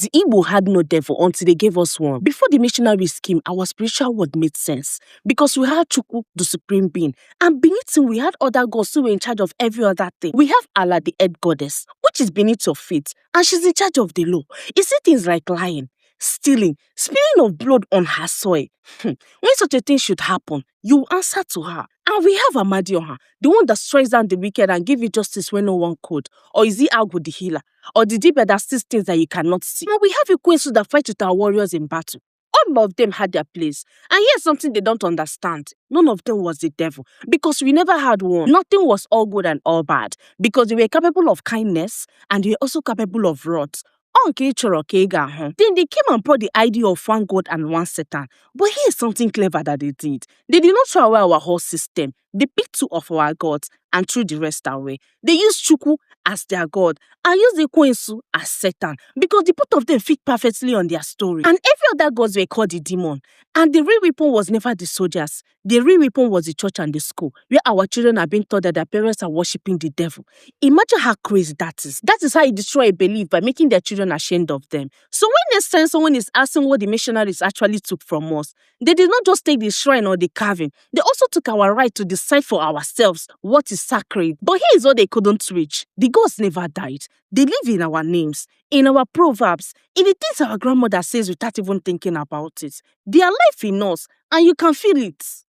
The Igbo had no devil until they gave us one. Before the missionaries came, our spiritual world made sense because we had Chukwu, the supreme being, and beneath him we had other gods who were in charge of every other thing. We have Allah, the head goddess, which is beneath your feet, and she's in charge of the law. You see things like lying, stealing, spilling of blood on her soil. When such a thing should happen, you answer to her. And we have Amadioha, the one that strikes down the wicked and give you justice when no one could. Or is he Agwu the healer? Or the Dibia that sees things that you cannot see? And we have Ikwensu that fight with our warriors in battle. All of them had their place. And here's something they don't understand. None of them was the devil. Because we never had one. Nothing was all good and all bad. Because they were capable of kindness and they were also capable of wrath. Then they came and brought the idea of one God and one Satan. But here's something clever that they did. They did not throw away our whole system. They picked two of our gods and threw the rest away. They used Chukwu as their god and used Ikwensu as Satan because the both of them fit perfectly on their story. And every other gods were called the demon. And the real weapon was never the soldiers. The real weapon was the church and the school, where our children are being taught that their parents are worshipping the devil. Imagine how crazy that is. That is how you destroy a belief, by making their children ashamed of them. So when next time someone is asking what the missionaries actually took from us, they did not just take the shrine or the carving. They also took our right to decide for ourselves what is sacred. But here is what they couldn't reach. The gods never died. They live in our names, in our proverbs, in the things our grandmother says without even thinking about it. They are life in us, and you can feel it.